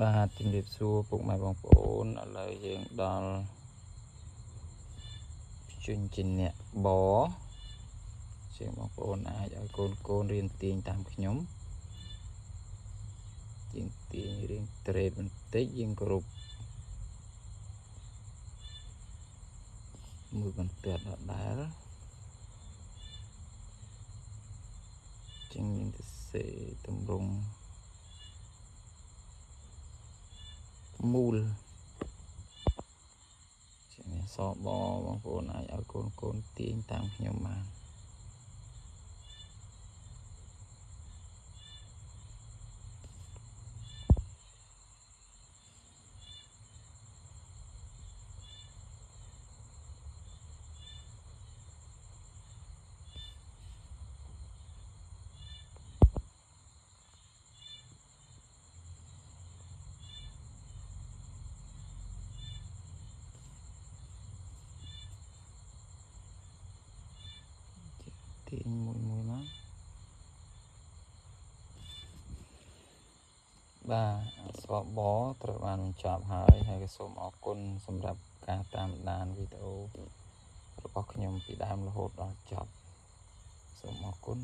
បាទជំរាបសួរពុកម៉ែបងប្អូនឥឡូវយើងដល់ជញ្ជាអ្នកបជាងបងប្អូនអាចឲ្យកូនរៀនទាញតាមខ្ញុំទាញរៀងត្រេតបន្តិចយើងគ្រប់មួយបន្ទាត់ដដែលជាងយើងទៅសេតម្រង់មូលជាងសបបងប្អូនអាចឲ្យកូនទាញតាមខ្ញុំបានទាញមួយមកបាទស្បបត្រូវបានបញ្ចប់ហើយក៏សូមអរគុណសម្រាប់ការតាមដានវីដេអូរបស់ខ្ញុំពីដើមរហូតដល់ចប់សូមអរគុណ